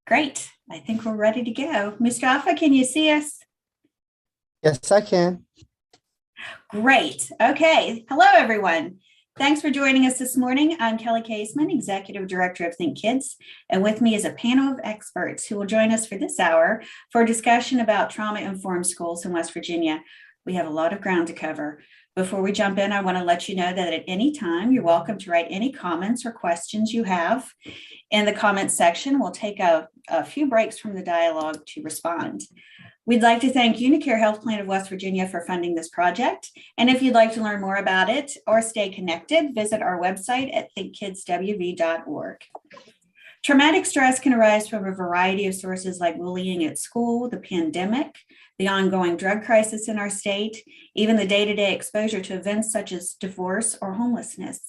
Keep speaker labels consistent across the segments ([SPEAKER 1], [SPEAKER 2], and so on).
[SPEAKER 1] Great. I think we're ready to go. Mustafa, can you see us?
[SPEAKER 2] Yes, I can.
[SPEAKER 1] Great. Okay. Hello, everyone. Thanks for joining us this morning. I'm Kelly Caseman, Executive Director of Think Kids, and with me is a panel of experts who will join us for this hour for a discussion about trauma-informed schools in West Virginia. We have a lot of ground to cover. Before we jump in, I want to let you know that at any time, you're welcome to write any comments or questions you have in the comments section. We'll take a few breaks from the dialogue to respond. We'd like to thank Unicare Health Plan of West Virginia for funding this project. And if you'd like to learn more about it or stay connected, visit our website at thinkkidswv.org. Traumatic stress can arise from a variety of sources like bullying at school, the pandemic, the ongoing drug crisis in our state, even the day-to-day exposure to events such as divorce or homelessness.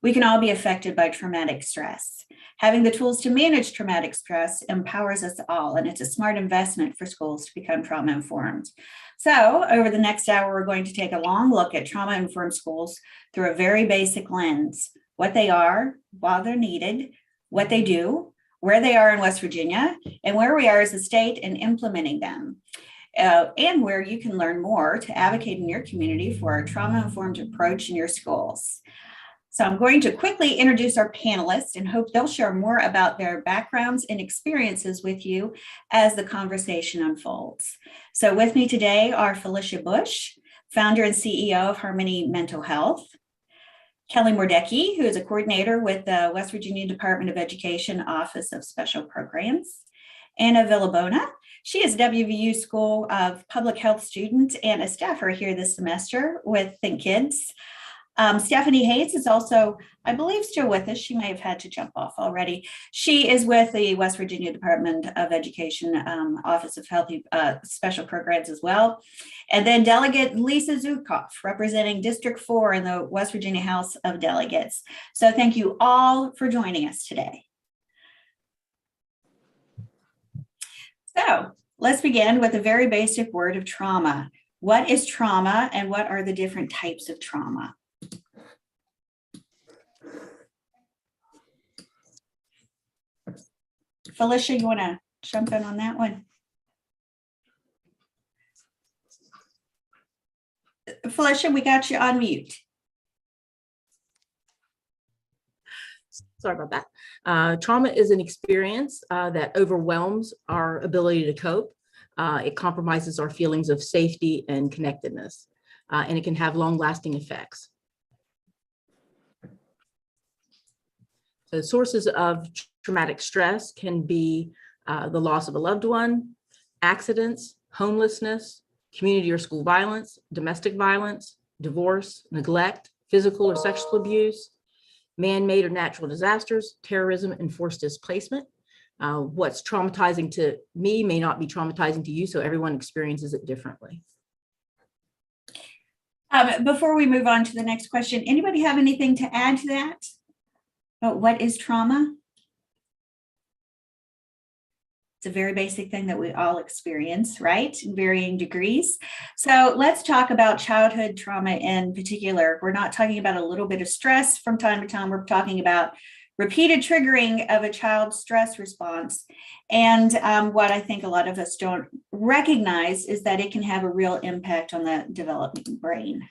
[SPEAKER 1] We can all be affected by traumatic stress. Having the tools to manage traumatic stress empowers us all, and it's a smart investment for schools to become trauma-informed. So over the next hour, we're going to take a long look at trauma-informed schools through a very basic lens: what they are, why they're needed, what they do, where they are in West Virginia, and where we are as a state in implementing them. And where you can learn more to advocate in your community for a trauma-informed approach in your schools. So I'm going to quickly introduce our panelists and hope they'll share more about their backgrounds and experiences with you as the conversation unfolds. So with me today are Felicia Bush, founder and CEO of Harmony Mental Health; Kelly Mordecki, who is a coordinator with the West Virginia Department of Education Office of Special Programs; Anna Villabona. She is WVU School of Public Health student and a staffer here this semester with Think Kids. Stephanie Hayes is also, I believe, still with us. She may have had to jump off already. She is with the West Virginia Department of Education Office of Healthy Special Programs as well. And then Delegate Lisa Zukoff, representing District 4 in the West Virginia House of Delegates. So thank you all for joining us today. So let's begin with a very basic word of trauma. What is trauma, and what are the different types of trauma? Felicia, you want to jump in on that one? Felicia, we got you on mute.
[SPEAKER 3] Sorry about that. Trauma is an experience that overwhelms our ability to cope. It compromises our feelings of safety and connectedness, and it can have long-lasting effects. So sources of traumatic stress can be the loss of a loved one, accidents, homelessness, community or school violence, domestic violence, divorce, neglect, physical or sexual abuse, man-made or natural disasters, terrorism, and forced displacement. What's traumatizing to me may not be traumatizing to you, so everyone experiences it differently.
[SPEAKER 1] Before we move on to the next question, anybody have anything to add to that? What is trauma? It's a very basic thing that we all experience, right, in varying degrees. So let's talk about childhood trauma in particular. We're not talking about a little bit of stress from time to time. We're talking about repeated triggering of a child's stress response. And what I think a lot of us don't recognize is that it can have a real impact on the developing brain.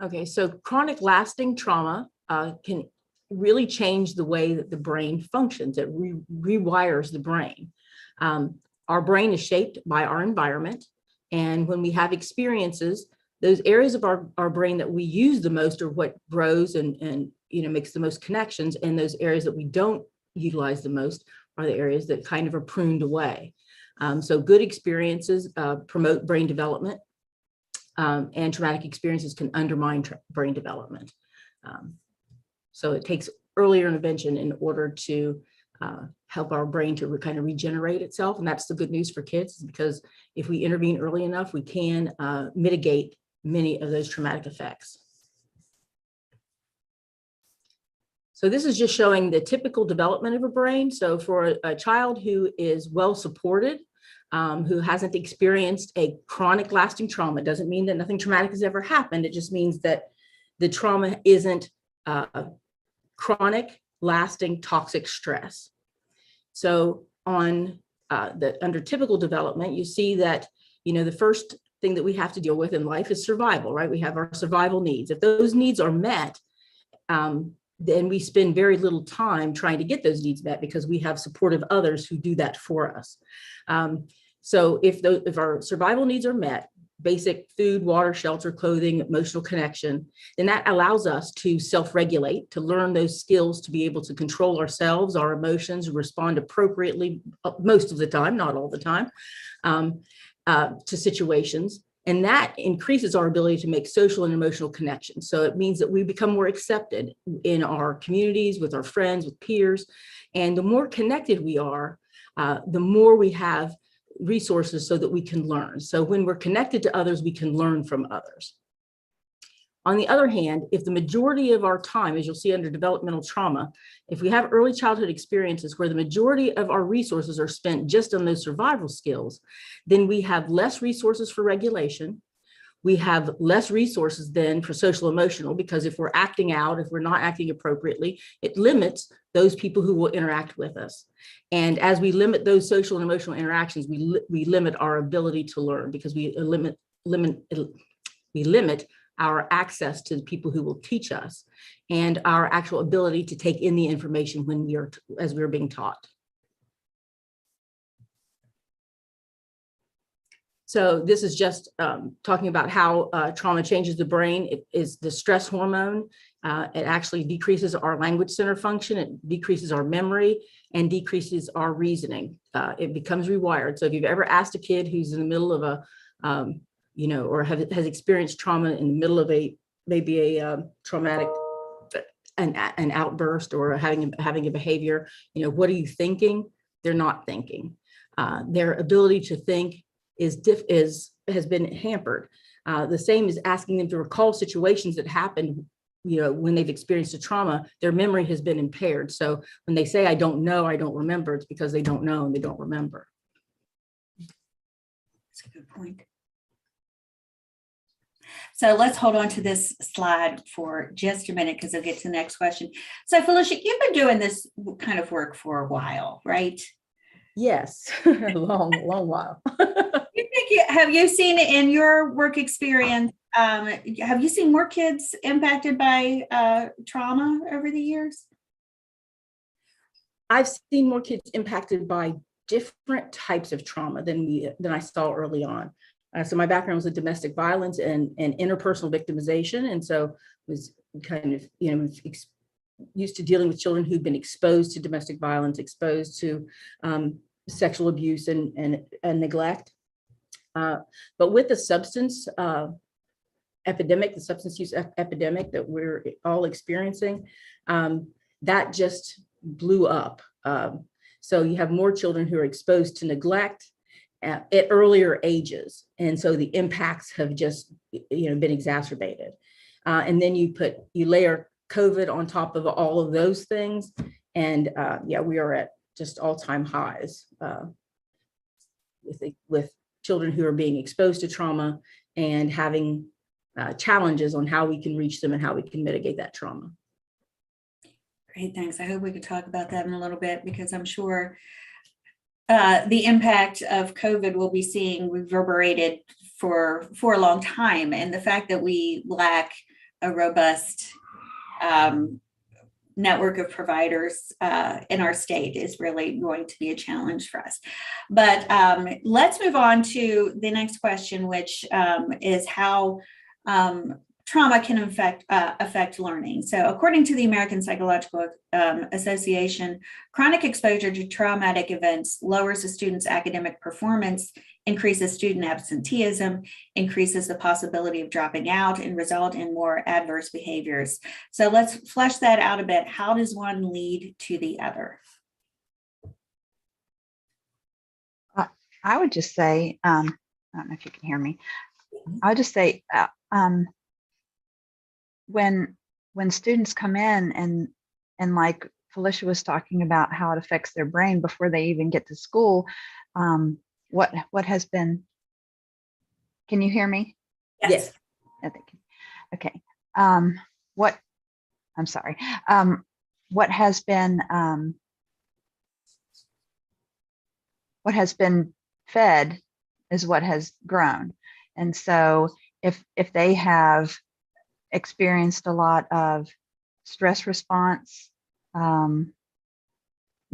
[SPEAKER 3] Okay, so chronic lasting trauma can really change the way that the brain functions. It rewires the brain. Our brain is shaped by our environment. And when we have experiences, those areas of our brain that we use the most are what grows and makes the most connections. And those areas that we don't utilize the most are the areas that kind of are pruned away. So good experiences promote brain development. And traumatic experiences can undermine brain development. So it takes earlier intervention in order to help our brain to kind of regenerate itself. And that's the good news for kids, because if we intervene early enough, we can mitigate many of those traumatic effects. So this is just showing the typical development of a brain. So for a child who is well supported, who hasn't experienced a chronic lasting trauma, doesn't mean that nothing traumatic has ever happened. It just means that the trauma isn't chronic lasting toxic stress. So on under typical development, you see that, the first thing that we have to deal with in life is survival, right? We have our survival needs. If those needs are met, then we spend very little time trying to get those needs met because we have supportive others who do that for us. So if our survival needs are met, basic food, water, shelter, clothing, emotional connection, then that allows us to self-regulate, to learn those skills, to be able to control ourselves, our emotions, respond appropriately most of the time, not all the time, to situations. And that increases our ability to make social and emotional connections. So it means that we become more accepted in our communities, with our friends, with peers. And the more connected we are, the more we have resources so that we can learn. So when we're connected to others, we can learn from others. On the other hand, if the majority of our time, as you'll see under developmental trauma, if we have early childhood experiences where the majority of our resources are spent just on those survival skills, then we have less resources for regulation. We have less resources then for social emotional, because if we're acting out, if we're not acting appropriately, it limits those people who will interact with us. And as we limit those social and emotional interactions, we limit our ability to learn, because we limit our access to the people who will teach us and our actual ability to take in the information as we're being taught. So this is just talking about how trauma changes the brain. It is the stress hormone. It actually decreases our language center function. It decreases our memory and decreases our reasoning. It becomes rewired. So if you've ever asked a kid who's in the middle of a, or has experienced trauma in the middle of maybe a traumatic, an outburst or having a behavior, what are you thinking? They're not thinking. Their ability to think has been hampered. The same as asking them to recall situations that happened, when they've experienced a trauma. Their memory has been impaired. So when they say, I don't know, I don't remember, it's because they don't know and they don't remember.
[SPEAKER 1] That's a good point. So let's hold on to this slide for just a minute, because I'll get to the next question. So Felicia, you've been doing this kind of work for a while, right?
[SPEAKER 3] Yes, a long while.
[SPEAKER 1] Have you seen in your work experience, have you seen more kids impacted by trauma over the years?
[SPEAKER 3] I've seen more kids impacted by different types of trauma than I saw early on. So my background was in domestic violence and interpersonal victimization. And so was kind of, used to dealing with children who'd been exposed to domestic violence, exposed to sexual abuse and neglect. But with the substance epidemic, the substance use epidemic that we're all experiencing, that just blew up. So you have more children who are exposed to neglect at earlier ages. And so the impacts have just, been exacerbated. And then you layer COVID on top of all of those things. And we are at just all-time highs with children who are being exposed to trauma and having challenges on how we can reach them and how we can mitigate that trauma.
[SPEAKER 1] Great, thanks. I hope we could talk about that in a little bit, because I'm sure the impact of COVID will be seeing reverberated for a long time. And the fact that we lack a robust network of providers in our state is really going to be a challenge for us. But let's move on to the next question, which is how trauma can affect learning. So according to the American Psychological Association, chronic exposure to traumatic events lowers a student's academic performance, increases student absenteeism, increases the possibility of dropping out, and result in more adverse behaviors. So let's flesh that out a bit. How does one lead to the other?
[SPEAKER 4] I would just say, I don't know if you can hear me. I would just say, when students come in and like Felicia was talking about how it affects their brain before they even get to school, what has been, can you hear me?
[SPEAKER 1] Yes.
[SPEAKER 4] I think, okay. I'm sorry. what has been fed is what has grown. And so if they have experienced a lot of stress response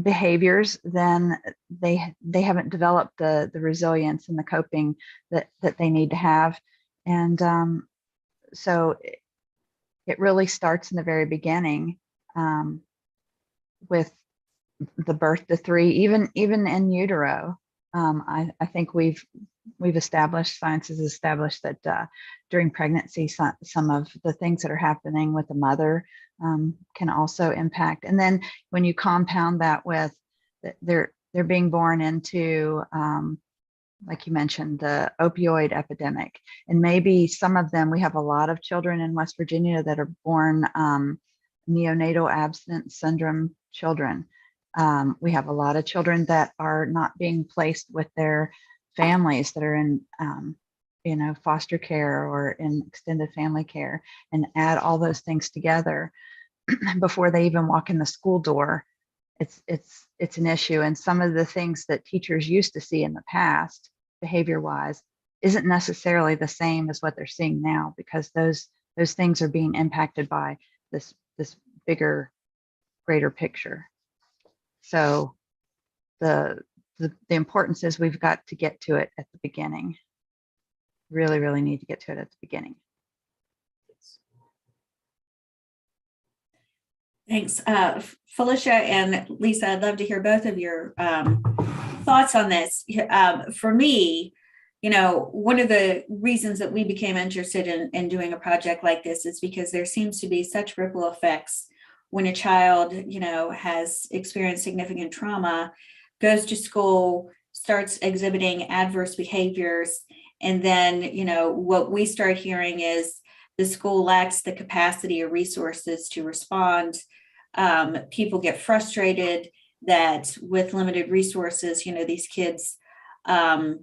[SPEAKER 4] behaviors, then they haven't developed the resilience and the coping that they need to have. And so it really starts in the very beginning with the birth to 3, even in utero. I think we've established, science has established that during pregnancy, some of the things that are happening with the mother can also impact. And then when you compound that with they're being born into, like you mentioned, the opioid epidemic, and maybe some of them, we have a lot of children in West Virginia that are born neonatal abstinence syndrome children. We have a lot of children that are not being placed with their families that are in, foster care or in extended family care, and add all those things together before they even walk in the school door. It's an issue. And some of the things that teachers used to see in the past, behavior-wise, isn't necessarily the same as what they're seeing now, because those things are being impacted by this bigger, greater picture. So the importance is we've got to get to it at the beginning. Really, really need to get to it at the beginning.
[SPEAKER 1] Thanks. Felicia and Lisa, I'd love to hear both of your thoughts on this. For me, one of the reasons that we became interested in doing a project like this is because there seems to be such ripple effects when a child, has experienced significant trauma, goes to school, starts exhibiting adverse behaviors, and then, what we start hearing is the school lacks the capacity or resources to respond. People get frustrated that with limited resources, these kids, one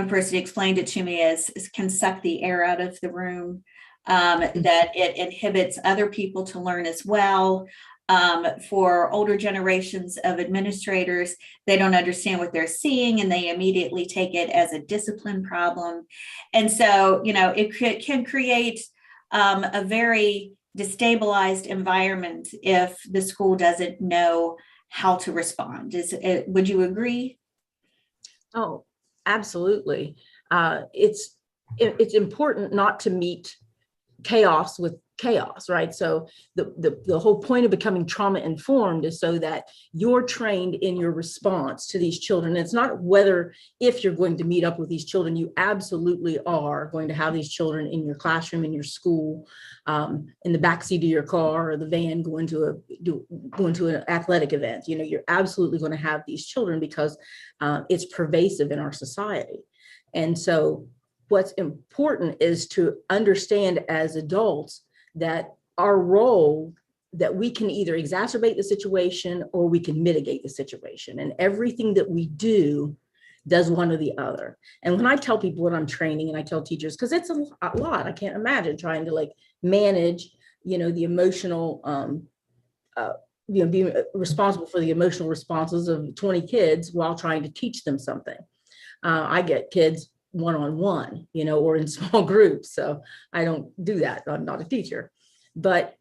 [SPEAKER 1] person explained it to me as can suck the air out of the room, that it inhibits other people to learn as well. For older generations of administrators, they don't understand what they're seeing and they immediately take it as a discipline problem. And so, it can create a very destabilized environment if the school doesn't know how to respond. Would you agree?
[SPEAKER 3] Oh, absolutely. It's important not to meet chaos with chaos, right? So the whole point of becoming trauma informed is so that you're trained in your response to these children. It's not if you're going to meet up with these children, you absolutely are going to have these children in your classroom, in your school, in the backseat of your car or the van, going to an athletic event. You're absolutely going to have these children because it's pervasive in our society. And so what's important is to understand as adults that our role, that we can either exacerbate the situation or we can mitigate the situation. And everything that we do does one or the other. And when I tell people what I'm training, and I tell teachers, because it's a lot, I can't imagine trying to manage, the emotional, being responsible for the emotional responses of 20 kids while trying to teach them something. I get kids one-on-one, or in small groups. So I don't do that. I'm not a teacher, but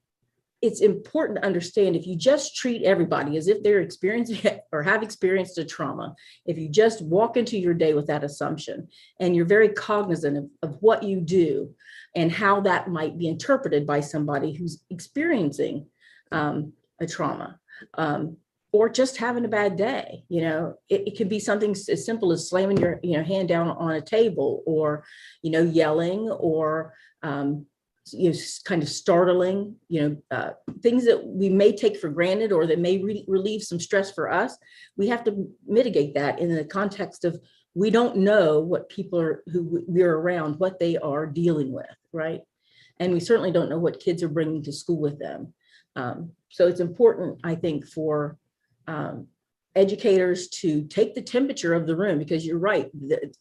[SPEAKER 3] it's important to understand, if you just treat everybody as if they're experiencing or have experienced a trauma, if you just walk into your day with that assumption, and you're very cognizant of what you do and how that might be interpreted by somebody who's experiencing a trauma, or just having a bad day. It could be something as simple as slamming your hand down on a table, or yelling, or kind of startling, things that we may take for granted or that may relieve some stress for us. We have to mitigate that in the context of, we don't know what people who we're around, what they are dealing with, right? And we certainly don't know what kids are bringing to school with them. So it's important, I think, for educators to take the temperature of the room, because you're right,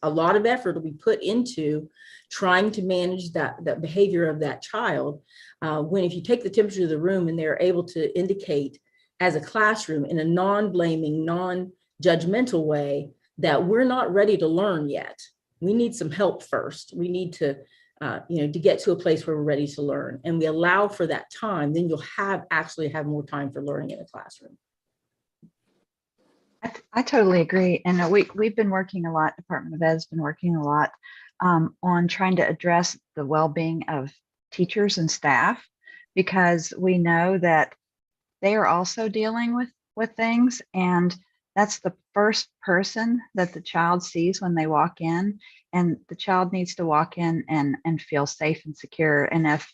[SPEAKER 3] a lot of effort will be put into trying to manage that behavior of that child. When if you take the temperature of the room and they're able to indicate as a classroom in a non-blaming, non-judgmental way that we're not ready to learn yet. We need some help first. We need to, to get to a place where we're ready to learn, and we allow for that time, then you'll actually have more time for learning in a classroom.
[SPEAKER 4] I totally agree. And we've been working a lot, Department of Ed's been working a lot on trying to address the well-being of teachers and staff, because we know that they are also dealing with things. And that's the first person that the child sees when they walk in. And the child needs to walk in and feel safe and secure. And if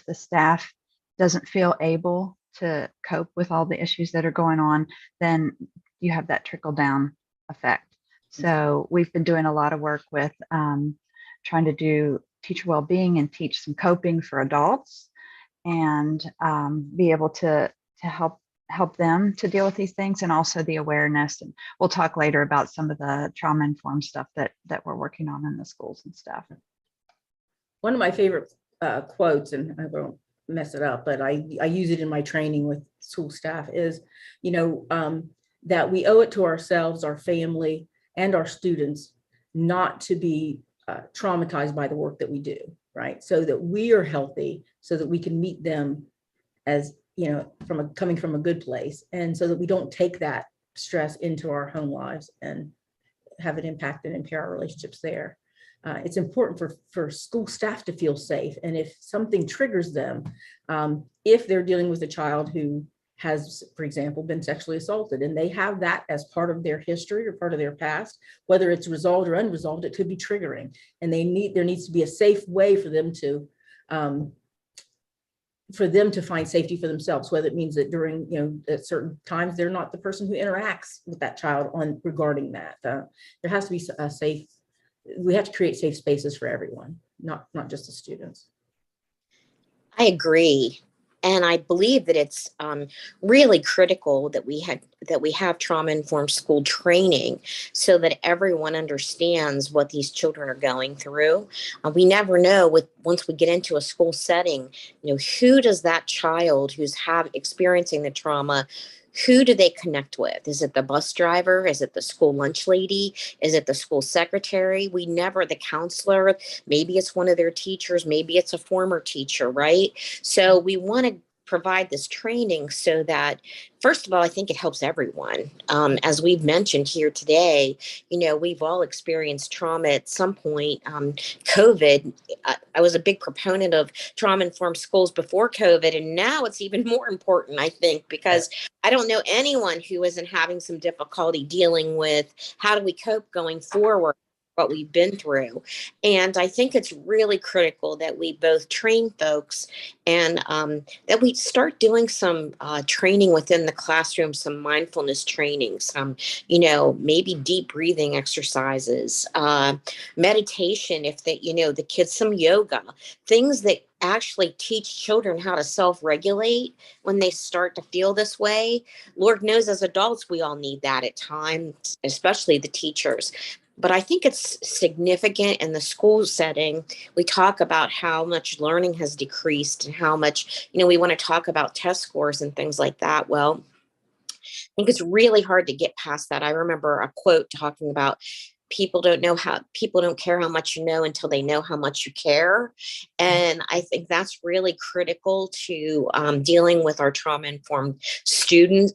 [SPEAKER 4] the staff doesn't feel able to cope with all the issues that are going on, then you have that trickle down effect. So we've been doing a lot of work with trying to do teacher well-being and teach some coping for adults, and be able to help them to deal with these things, and also the awareness. And we'll talk later about some of the trauma-informed stuff that we're working on in the schools and stuff.
[SPEAKER 3] One of my favorite quotes, and I won't mess it up, but I use it in my training with school staff, is, that we owe it to ourselves, our family, and our students not to be traumatized by the work that we do, right? So that we are healthy, so that we can meet them as, coming from a good place, and so that we don't take that stress into our home lives and have it impact and impair our relationships there. It's important for school staff to feel safe. And if something triggers them, if they're dealing with a child who has, for example, been sexually assaulted, and they have that as part of their history or part of their past, whether it's resolved or unresolved, it could be triggering. And there needs to be a safe way for them to find safety for themselves, whether it means that during, at certain times, they're not the person who interacts with that child regarding that. There has to be we have to create safe spaces for everyone, not just the students.
[SPEAKER 5] I agree. And I believe that it's really critical that we have trauma-informed school training, so that everyone understands what these children are going through. We never know once we get into a school setting, who does that child who's experiencing the trauma, who do they connect with? Is it the bus driver? Is it the school lunch lady? Is it the school secretary? The counselor, maybe it's one of their teachers, maybe it's a former teacher, right? So we want to provide this training so that, first of all, I think it helps everyone. As we've mentioned here today, we've all experienced trauma at some point. COVID, I was a big proponent of trauma-informed schools before COVID, and now it's even more important, I think, because I don't know anyone who isn't having some difficulty dealing with how do we cope going forward, what we've been through. And I think it's really critical that we both train folks, and that we start doing some training within the classroom, some mindfulness training, some, maybe deep breathing exercises, meditation, if the kids, some yoga, things that actually teach children how to self-regulate when they start to feel this way. Lord knows, as adults, we all need that at times, especially the teachers. But I think it's significant in the school setting. We talk about how much learning has decreased, and how much, we want to talk about test scores and things like that. Well, I think it's really hard to get past that. I remember a quote talking about people don't care how much you know until they know how much you care. And I think that's really critical to dealing with our trauma-informed students,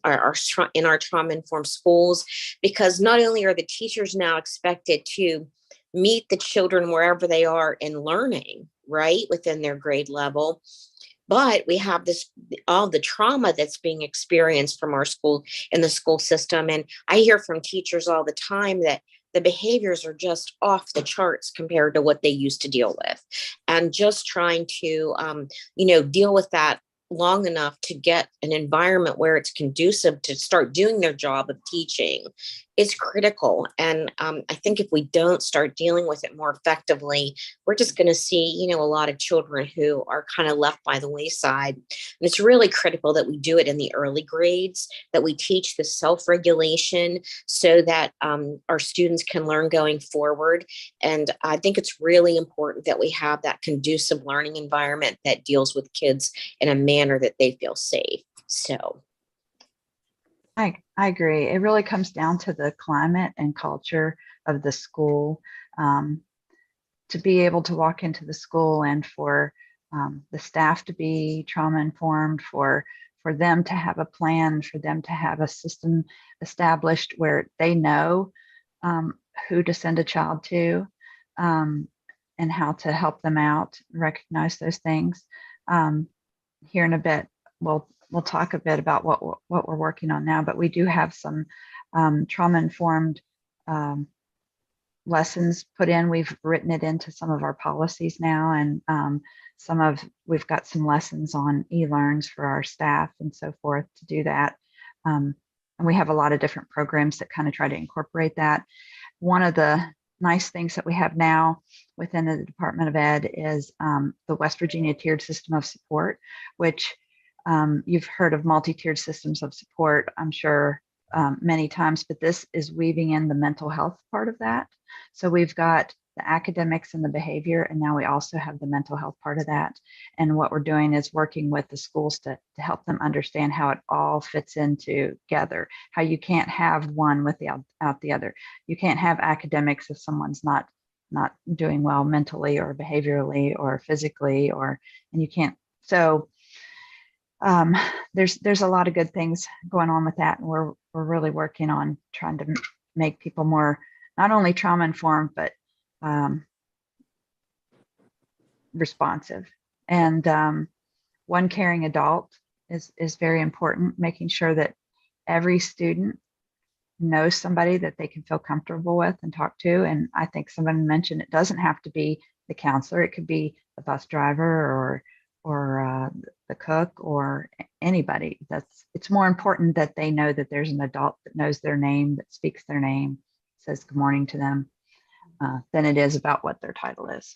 [SPEAKER 5] in our trauma-informed schools, because not only are the teachers now expected to meet the children wherever they are in learning, right, within their grade level, but we have all the trauma that's being experienced from our school, in the school system. And I hear from teachers all the time that the behaviors are just off the charts compared to what they used to deal with. And just trying to, deal with that long enough to get an environment where it's conducive to start doing their job of teaching is critical. And I think if we don't start dealing with it more effectively, we're just going to see, a lot of children who are kind of left by the wayside. And it's really critical that we do it in the early grades, that we teach the self-regulation so that our students can learn going forward. And I think it's really important that we have that conducive learning environment that deals with kids in a manner that they feel safe. So.
[SPEAKER 4] I agree. It really comes down to the climate and culture of the school. To be able to walk into the school and for the staff to be trauma informed, for them to have a plan, for them to have a system established where they know who to send a child to, and how to help them out, recognize those things. Here in a bit, we'll talk a bit about what we're working on now, but we do have some trauma-informed lessons put in. We've written it into some of our policies now, and we've got some lessons on e-learns for our staff and so forth to do that. And we have a lot of different programs that kind of try to incorporate that. One of the nice things that we have now within the Department of Ed is the West Virginia tiered system of support, which you've heard of multi-tiered systems of support, I'm sure, many times, but this is weaving in the mental health part of that. So we've got the academics and the behavior, and now we also have the mental health part of that. And what we're doing is working with the schools to help them understand how it all fits in together, how you can't have one without the other. You can't have academics if someone's not doing well mentally or behaviorally or physically, and you can't. So there's a lot of good things going on with that, and we're really working on trying to make people more not only trauma informed but responsive. And one caring adult is very important, making sure that every student knows somebody that they can feel comfortable with and talk to. And I think someone mentioned it doesn't have to be the counselor; it could be the bus driver or the cook or anybody. It's more important that they know that there's an adult that knows their name, that speaks their name, says good morning to them, than it is about what their title is.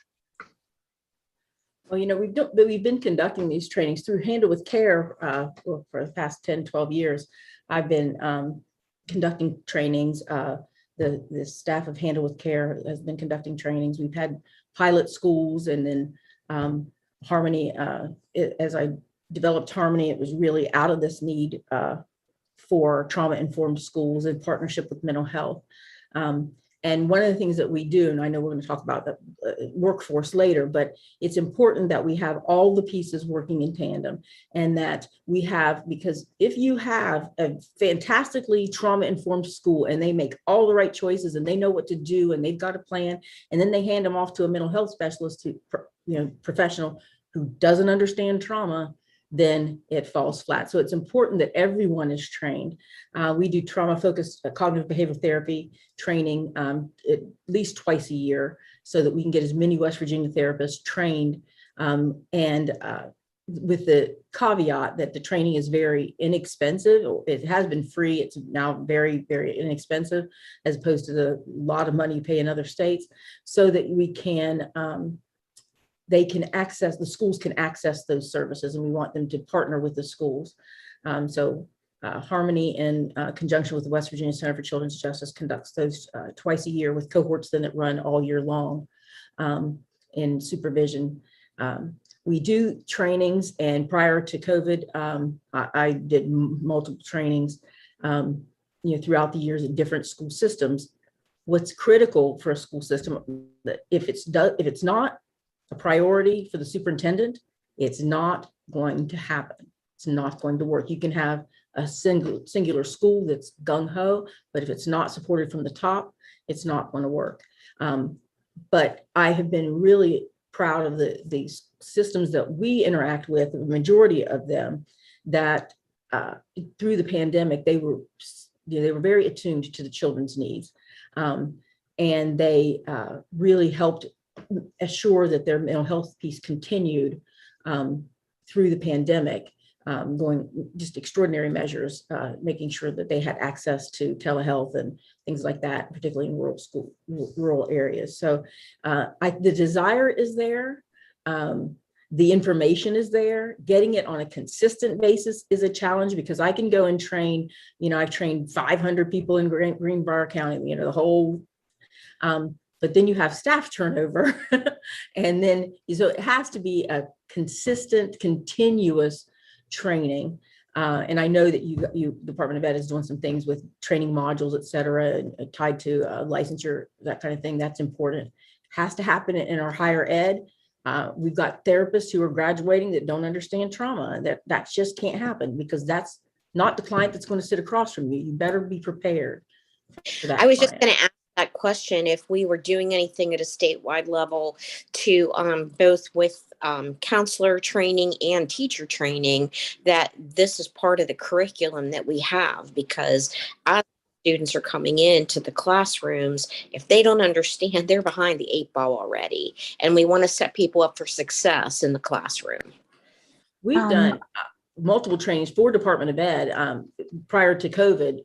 [SPEAKER 3] Well, we've been conducting these trainings through Handle with Care for the past 10, 12 years. I've been conducting trainings. The staff of Handle with Care has been conducting trainings. We've had pilot schools, and then Harmony, as I developed Harmony, it was really out of this need for trauma-informed schools in partnership with mental health. And one of the things that we do, and I know we're going to talk about the workforce later, but it's important that we have all the pieces working in tandem, and that we have, because if you have a fantastically trauma-informed school and they make all the right choices and they know what to do and they've got a plan, and then they hand them off to a mental health specialist, professional who doesn't understand trauma, then it falls flat. So it's important that everyone is trained. We do trauma-focused cognitive behavioral therapy training at least twice a year, so that we can get as many West Virginia therapists trained, and with the caveat that the training is very inexpensive. It has been free. It's now very, very inexpensive, as opposed to the lot of money you pay in other states, so that we can the schools can access those services, and we want them to partner with the schools. So Harmony, in conjunction with the West Virginia Center for Children's Justice, conducts those twice a year with cohorts then that run all year long in supervision. We do trainings, and prior to COVID, I did multiple trainings throughout the years in different school systems. What's critical for a school system, that if it's not a priority for the superintendent, it's not going to happen. It's not going to work. You can have a singular school that's gung-ho, but if it's not supported from the top, it's not going to work. But I have been really proud of these systems that we interact with, the majority of them, that through the pandemic, they were very attuned to the children's needs. And they really helped assure that their mental health piece continued through the pandemic. going just extraordinary measures, making sure that they had access to telehealth and things like that, particularly in rural areas. So the desire is there. The information is there. Getting it on a consistent basis is a challenge, because I can go and train, I've trained 500 people in Greenbrier County, the whole, but then you have staff turnover. And then, so it has to be a consistent, continuous training. And I know that you Department of Ed is doing some things with training modules, et cetera, tied to licensure, that kind of thing. That's important. Has to happen in our higher ed. We've got therapists who are graduating that don't understand trauma. That just can't happen, because that's not the client that's going to sit across from you. You better be prepared for that.
[SPEAKER 5] I was just going to ask that question, if we were doing anything at a statewide level to both with counselor training and teacher training, that this is part of the curriculum that we have, because as students are coming into the classrooms, if they don't understand, they're behind the 8 ball already. And we want to set people up for success in the classroom.
[SPEAKER 3] We've done multiple trainings for Department of Ed prior to COVID,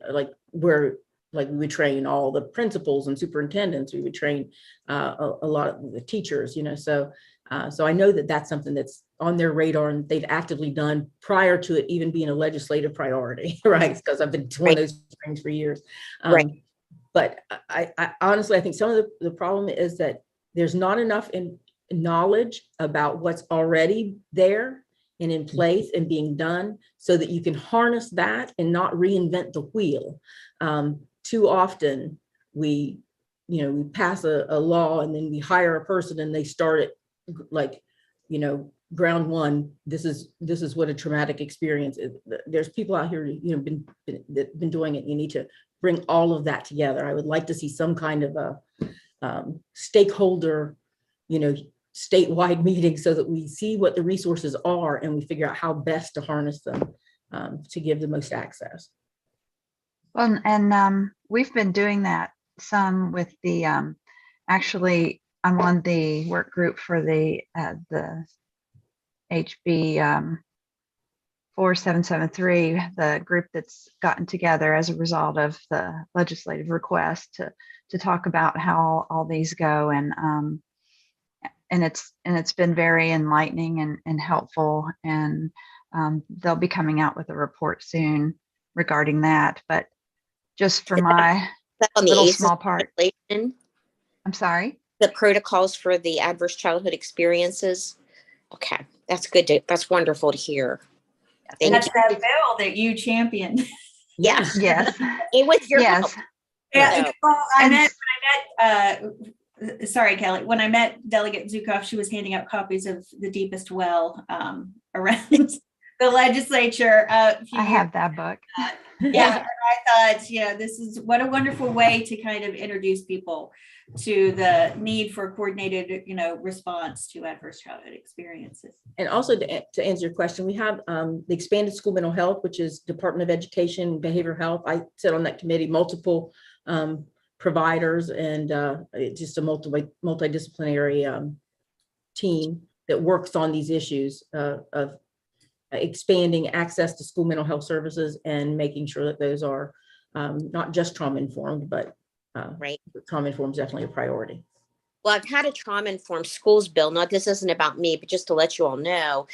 [SPEAKER 3] we would train all the principals and superintendents. We would train a lot of the teachers, so I know that that's something that's on their radar, and they've actively done prior to it even being a legislative priority, right? Because I've been doing those trainings for years.
[SPEAKER 5] Right.
[SPEAKER 3] But I honestly, I think some of the problem is that there's not enough knowledge about what's already there and in place and being done, so that you can harness that and not reinvent the wheel. Too often we pass a law, and then we hire a person and they start it ground one. This is what a traumatic experience is. There's people out here, been doing it. You need to bring all of that together. I would like to see some kind of a stakeholder, statewide meeting, so that we see what the resources are and we figure out how best to harness them to give the most access.
[SPEAKER 4] Well, and we've been doing that some with the, actually, I'm on the work group for the HB 4773, the group that's gotten together as a result of the legislative request to talk about how all these go, and it's been very enlightening and helpful, and they'll be coming out with a report soon regarding that. But just for my
[SPEAKER 5] on the
[SPEAKER 4] little
[SPEAKER 5] ACEs
[SPEAKER 4] small part,
[SPEAKER 5] legislation,
[SPEAKER 4] I'm sorry.
[SPEAKER 5] the protocols for the adverse childhood experiences. Okay, that's good. That's wonderful to hear. Thank
[SPEAKER 1] That's
[SPEAKER 5] you.
[SPEAKER 1] that bill that you championed.
[SPEAKER 5] Yeah.
[SPEAKER 4] Yes.
[SPEAKER 5] It was your
[SPEAKER 4] Yes.
[SPEAKER 5] help.
[SPEAKER 1] Yeah,
[SPEAKER 5] So-
[SPEAKER 1] well, I met sorry, Kelly, when I met Delegate Zukoff, she was handing out copies of The Deepest Well around the legislature.
[SPEAKER 4] I have that book.
[SPEAKER 1] Yeah, and I thought, this is what a wonderful way to kind of introduce people to the need for coordinated, response to adverse childhood experiences.
[SPEAKER 3] And also to answer your question, we have the expanded school mental health, which is Department of Education, Behavioral Health. I sit on that committee, multiple providers, and just a multidisciplinary team that works on these issues of expanding access to school mental health services and making sure that those are not just trauma informed, but trauma informed is definitely a priority.
[SPEAKER 5] Well, I've had a trauma-informed schools bill. Now, this isn't about me, but just to let you all know,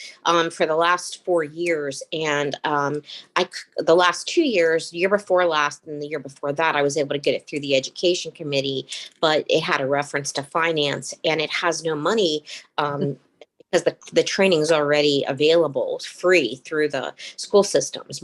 [SPEAKER 5] for the last 4 years, and the last 2 years, the year before last and the year before that, I was able to get it through the education committee, but it had a reference to finance, and it has no money because the training is already available free through the school systems.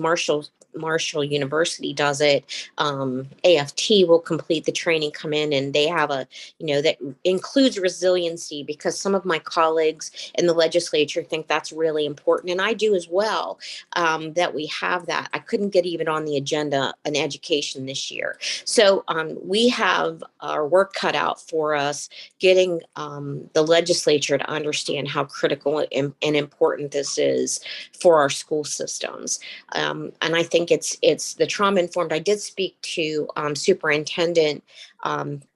[SPEAKER 5] Marshall University does it. AFT will complete the training, come in, and they have that includes resiliency, because some of my colleagues in the legislature think that's really important. And I do as well, that we have that. I couldn't get even on the agenda in education this year. So we have our work cut out for us getting the legislature to understand how critical and important this is for our school systems. And I think it's the trauma informed. I did speak to Superintendent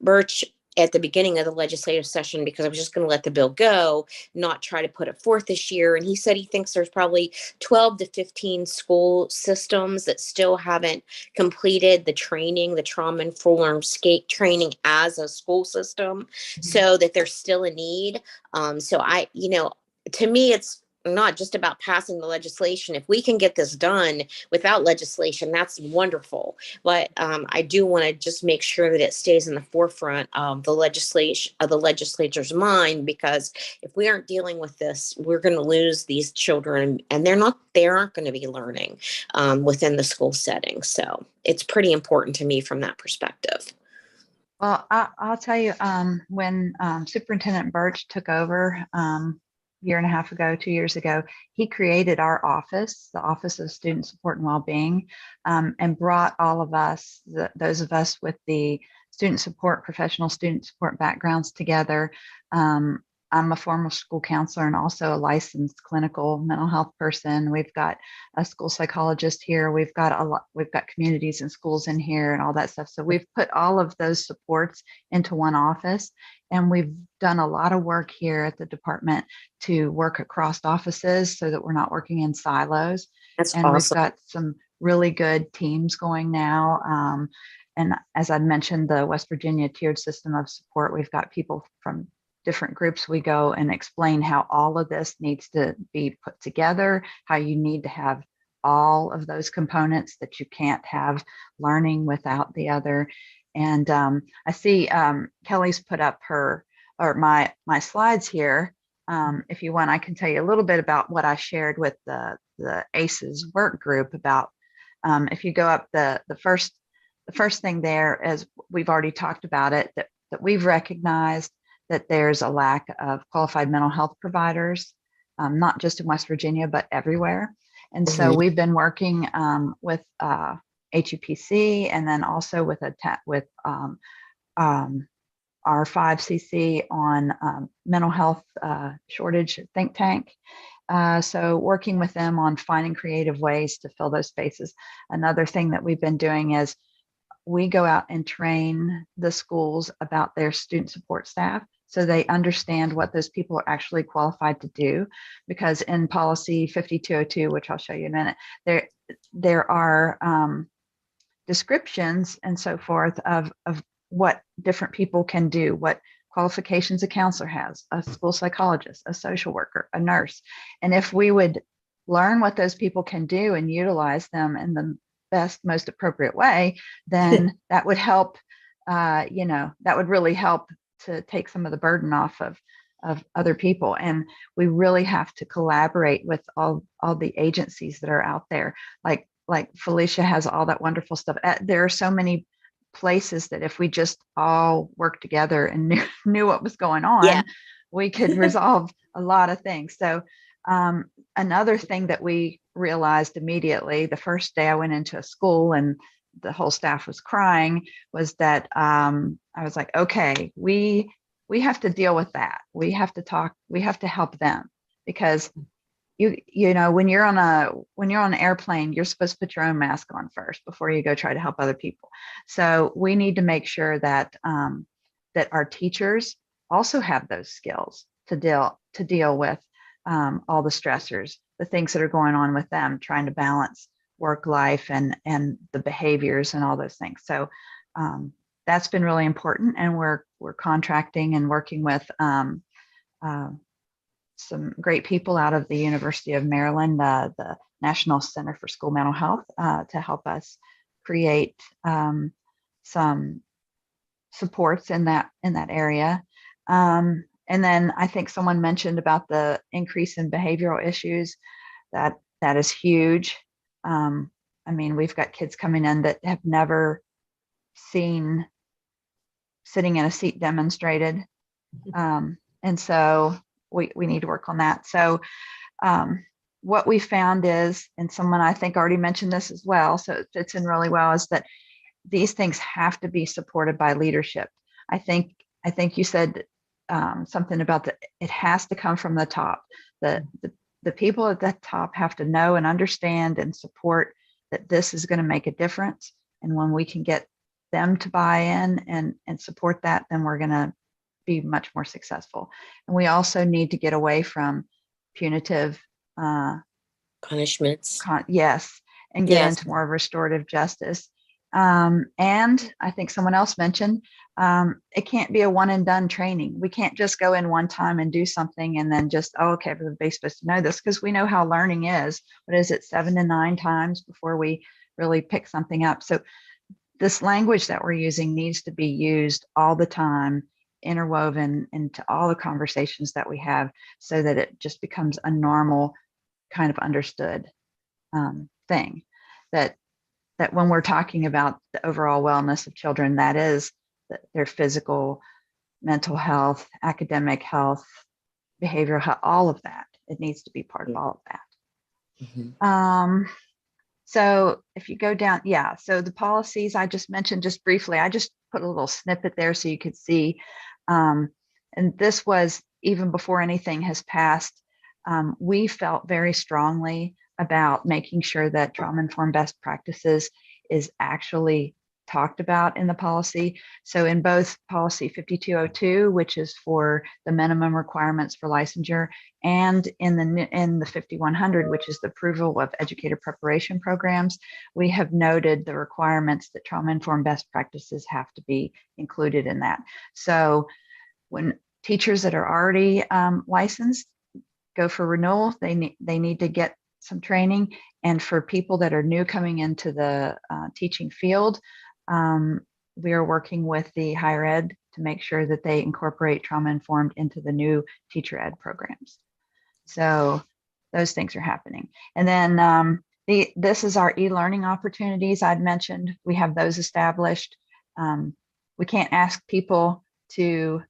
[SPEAKER 5] Birch at the beginning of the legislative session because I was just going to let the bill go, not try to put it forth this year. And he said he thinks there's probably 12 to 15 school systems that still haven't completed the training, the trauma-informed skate training as a school system, so that there's still a need. So to me, it's not just about passing the legislation. If we can get this done without legislation, that's wonderful. But I do want to just make sure that it stays in the forefront of the legislature's mind, because if we aren't dealing with this, we're going to lose these children, and they aren't going to be learning within the school setting. So it's pretty important to me from that perspective.
[SPEAKER 4] Well, I'll tell you, when Superintendent Birch took over year and a half ago, 2 years ago, he created our office, the Office of Student Support and Wellbeing, and brought all of us, those of us with the professional student support backgrounds together. I'm a former school counselor and also a licensed clinical mental health person. We've got a school psychologist here. We've got communities and schools in here and all that stuff. So we've put all of those supports into one office, and we've done a lot of work here at the department to work across offices so that we're not working in silos.
[SPEAKER 5] That's
[SPEAKER 4] and
[SPEAKER 5] awesome.
[SPEAKER 4] We've got some really good teams going now. And as I mentioned, the West Virginia tiered system of support, we've got people from different groups. We go and explain how all of this needs to be put together, how you need to have all of those components, that you can't have learning without the other. And I see Kelly's put up my slides here. If you want, I can tell you a little bit about what I shared with the ACEs work group about. If you go up, the first thing there is, we've already talked about it, that we've recognized that there's a lack of qualified mental health providers, not just in West Virginia, but everywhere. And so we've been working with HUPC, and then also with R5CC on mental health shortage think tank. So working with them on finding creative ways to fill those spaces. Another thing that we've been doing is we go out and train the schools about their student support staff, so they understand what those people are actually qualified to do. Because in policy 5202, which I'll show you in a minute, there are descriptions and so forth of what different people can do, what qualifications a counselor has, a school psychologist, a social worker, a nurse. And if we would learn what those people can do and utilize them in the best, most appropriate way, then that would help, that would really help to take some of the burden off of other people. And we really have to collaborate with all the agencies that are out there. Like Felicia has all that wonderful stuff. There are so many places that if we just all worked together and knew what was going on, we could resolve a lot of things. So another thing that we realized immediately, the first day I went into a school and the whole staff was crying, was that I was like, okay, we have to deal with that. We have to talk, we have to help them, because when you're on an airplane, you're supposed to put your own mask on first before you go try to help other people. So we need to make sure that that our teachers also have those skills to deal with all the stressors, the things that are going on with them, trying to balance work life and the behaviors and all those things. So that's been really important, and we're contracting and working with some great people out of the University of Maryland, the National Center for School Mental Health, to help us create some supports in that area. And then I think someone mentioned about the increase in behavioral issues. That is huge. I mean, we've got kids coming in that have never seen sitting in a seat demonstrated. And so we need to work on that. So what we found is, and someone I think already mentioned this as well, so it fits in really well, is that these things have to be supported by leadership. I think you said something about it has to come from the top. The people at the top have to know and understand and support that this is going to make a difference. And when we can get them to buy in and support that, then we're going to be much more successful. And we also need to get away from punitive
[SPEAKER 5] Punishments.
[SPEAKER 4] yes, and get
[SPEAKER 5] Yes.
[SPEAKER 4] into more of restorative justice. And I think someone else mentioned it can't be a one and done training. We can't just go in one time and do something and then just, oh, okay, everybody's supposed to know this, because we know how learning is. What is it, 7 to 9 times before we really pick something up? So this language that we're using needs to be used all the time, interwoven into all the conversations that we have, so that it just becomes a normal kind of understood thing, that when we're talking about the overall wellness of children, that is their physical, mental health, academic health, behavioral health, all of that. It needs to be part of all of that.
[SPEAKER 5] Mhm.
[SPEAKER 4] So if you go down, so the policies I just mentioned just briefly, I just put a little snippet there so you could see. And this was even before anything has passed. We felt very strongly about making sure that trauma-informed best practices is actually talked about in the policy. So in both policy 5202, which is for the minimum requirements for licensure, and in the 5100, which is the approval of educator preparation programs, we have noted the requirements that trauma-informed best practices have to be included in that. So when teachers that are already licensed go for renewal, they need to get some training. And for people that are new coming into the teaching field, we are working with the higher ed to make sure that they incorporate trauma-informed into the new teacher ed programs. So those things are happening. And then this is our e-learning opportunities I'd mentioned. We have those established. We can't ask people to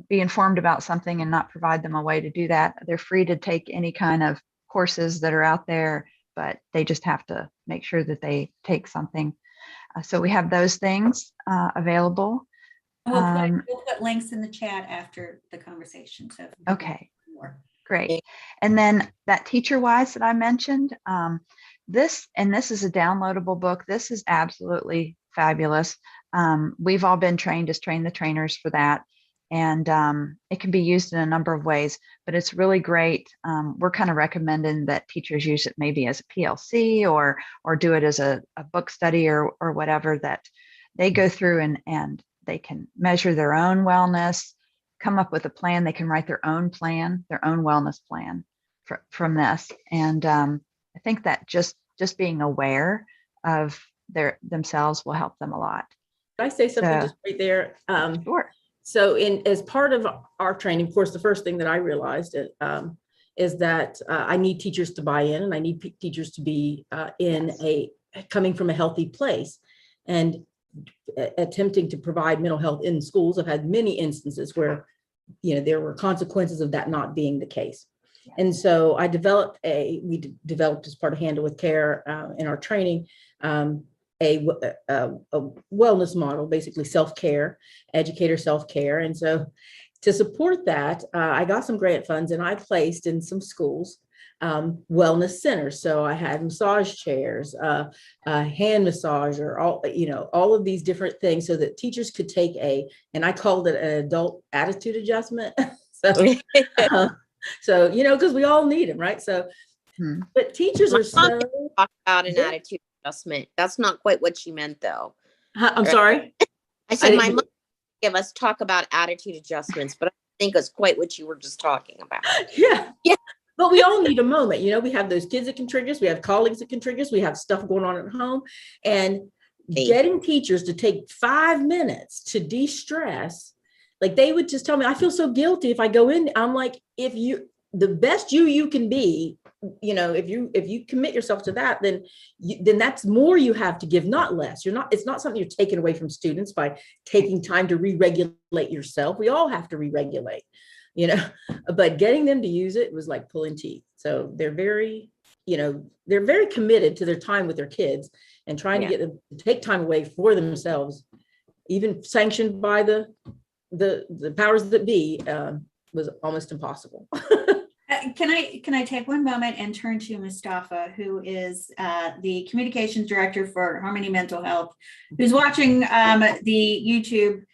[SPEAKER 4] be informed about something and not provide them a way to do that. They're free to take any kind of courses that are out there, but they just have to make sure that they take something. So we have those things available.
[SPEAKER 1] We'll put links in the chat after the conversation. So
[SPEAKER 4] Okay,
[SPEAKER 1] more.
[SPEAKER 4] great. And then that TeacherWise that I mentioned, this is a downloadable book. This is absolutely fabulous. We've all been trained as train the trainers for that. And it can be used in a number of ways, but it's really great. We're kind of recommending that teachers use it maybe as a PLC or do it as a book study or whatever, that they go through and they can measure their own wellness, come up with a plan. They can write their own plan, their own wellness plan from this. And I think that just being aware of themselves will help them a lot.
[SPEAKER 3] Can I say something just right there?
[SPEAKER 4] Sure.
[SPEAKER 3] So as part of our training, of course, the first thing that I realized is that I need teachers to buy in, and I need teachers to be coming from a healthy place and attempting to provide mental health in schools. I've had many instances where, there were consequences of that not being the case. And so we developed as part of Handle with Care in our training, a wellness model, basically self-care, educator self-care. And so to support that, I got some grant funds and I placed in some schools wellness centers. So I had massage chairs, a hand massager, all of these different things so that teachers could take and I called it an adult attitude adjustment. So, because we all need them, right? So, but teachers are so
[SPEAKER 5] talk about an attitude adjustment. That's not quite what she meant, though.
[SPEAKER 3] I'm sorry.
[SPEAKER 5] I said my mother gave us talk about attitude adjustments, but I think it's quite what you were just talking about.
[SPEAKER 3] Yeah. But we all need a moment. We have those kids that can trigger us. We have colleagues that can trigger us. We have stuff going on at home, and getting teachers to take 5 minutes to de-stress. Like they would just tell me, I feel so guilty if I go in. I'm like, the best you can be, if you commit yourself to that, then that's more you have to give, not less. It's not something you're taking away from students by taking time to re-regulate yourself. We all have to re-regulate, but getting them to use it was like pulling teeth. So they're very committed to their time with their kids and trying to get them to take time away for themselves, even sanctioned by the powers that be, was almost impossible.
[SPEAKER 1] Can I take one moment and turn to Mustafa, who is the communications director for Harmony Mental Health, who's watching the YouTube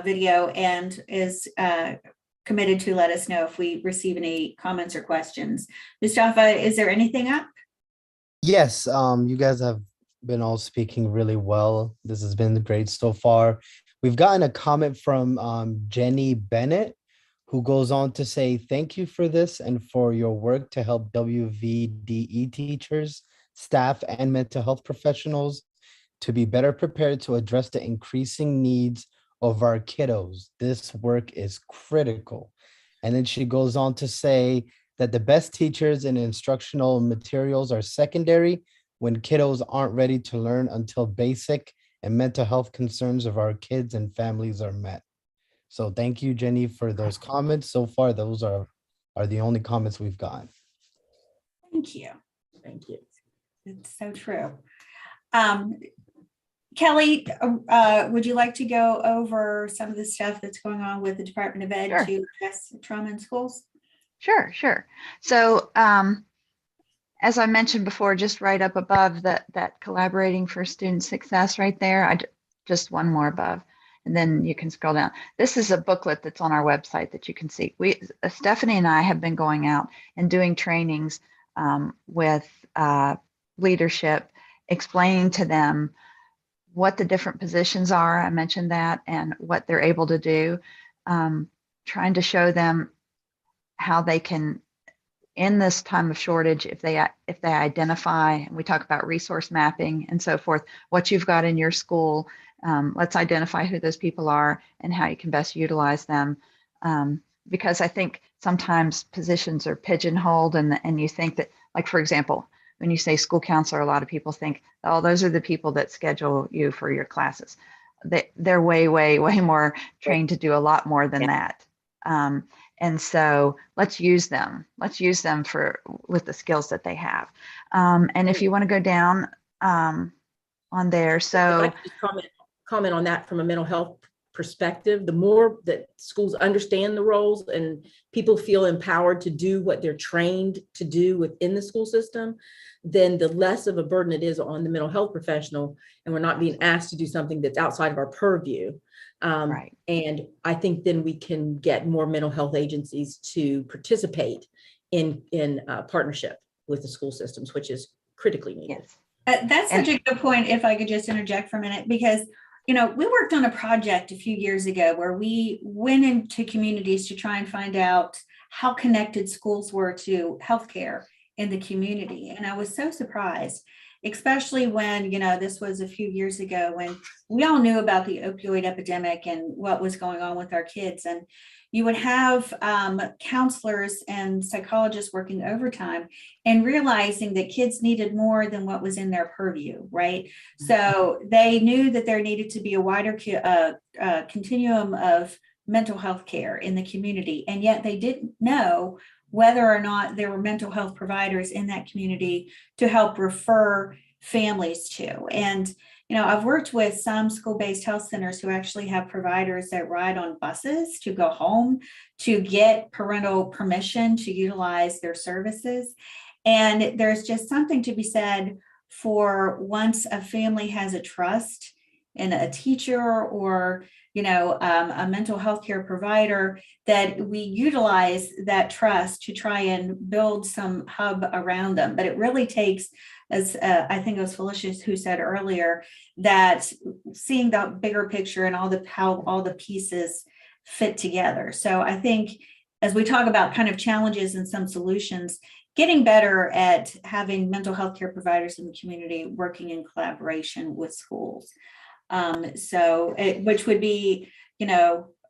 [SPEAKER 1] video and is committed to let us know if we receive any comments or questions. Mustafa, is there anything up?
[SPEAKER 2] Yes, you guys have been all speaking really well. This has been great so far. We've gotten a comment from Jenny Bennett, who goes on to say, thank you for this and for your work to help WVDE teachers, staff, and mental health professionals to be better prepared to address the increasing needs of our kiddos. This work is critical. And then she goes on to say that the best teachers and instructional materials are secondary when kiddos aren't ready to learn until basic and mental health concerns of our kids and families are met. So thank you, Jenny, for those comments. So far, those are the only comments we've gotten.
[SPEAKER 1] Thank you.
[SPEAKER 3] Thank you.
[SPEAKER 1] It's so true. Kelly, would you like to go over some of the stuff that's going on with the Department of Ed
[SPEAKER 4] Sure.
[SPEAKER 1] to address trauma in schools?
[SPEAKER 4] Sure. So as I mentioned before, just right up above that collaborating for student success right there, just one more above, and then you can scroll down. This is a booklet that's on our website that you can see. Stephanie and I have been going out and doing trainings with leadership, explaining to them what the different positions are. I mentioned that, and what they're able to do, trying to show them how they can, in this time of shortage, if they identify, and we talk about resource mapping and so forth, what you've got in your school, let's identify who those people are and how you can best utilize them. Because I think sometimes positions are pigeonholed, and you think that, like, for example, when you say school counselor, a lot of people think, oh, those are the people that schedule you for your classes. They're way more trained to do a lot more than that. And so let's use them. Let's use them with the skills that they have. And if you want to go down on there, so
[SPEAKER 3] If I could just comment on that from a mental health perspective, the more that schools understand the roles and people feel empowered to do what they're trained to do within the school system, then the less of a burden it is on the mental health professional, and we're not being asked to do something that's outside of our purview.
[SPEAKER 4] right.
[SPEAKER 3] And I think then we can get more mental health agencies to participate in partnership with the school systems, which is critically needed.
[SPEAKER 4] Yes.
[SPEAKER 1] That's such a good point, if I could just interject for a minute, because we worked on a project a few years ago where we went into communities to try and find out how connected schools were to healthcare in the community. And I was so surprised, especially when, this was a few years ago when we all knew about the opioid epidemic and what was going on with our kids. And you would have counselors and psychologists working overtime and realizing that kids needed more than what was in their purview, right? Mm-hmm. So they knew that there needed to be a wider continuum of mental health care in the community. And yet they didn't know whether or not there were mental health providers in that community to help refer families to. And I've worked with some school-based health centers who actually have providers that ride on buses to go home to get parental permission to utilize their services. And there's just something to be said for once a family has a trust in a teacher or a mental health care provider, that we utilize that trust to try and build some hub around them. But it really takes, as I think it was Felicia who said earlier, that seeing the bigger picture and how all the pieces fit together. So I think as we talk about kind of challenges and some solutions, getting better at having mental health care providers in the community working in collaboration with schools. Which would be,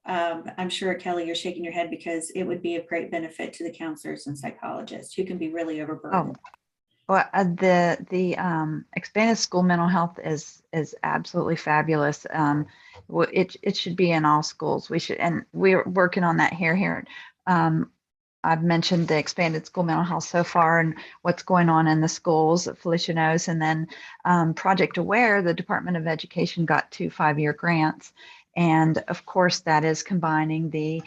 [SPEAKER 1] I'm sure, Kelly, you're shaking your head because it would be of great benefit to the counselors and psychologists who can be really overburdened.
[SPEAKER 4] Well, the expanded school mental health is absolutely fabulous. It should be in all schools. And we're working on that here. I've mentioned the expanded school mental health so far and what's going on in the schools that Felicia knows. And then Project Aware, the Department of Education got 2 5-year grants. And of course, that is combining the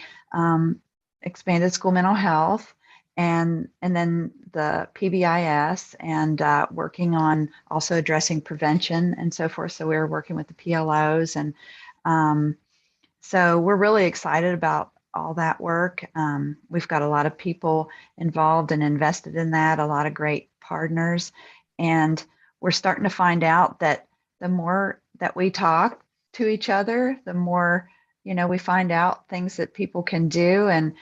[SPEAKER 4] expanded school mental health, and then the PBIS, and working on also addressing prevention and so forth. So we're working with the PLOs, and so we're really excited about all that work. We've got a lot of people involved and invested in that, a lot of great partners, and we're starting to find out that the more that we talk to each other, the more, we find out things that people can do. And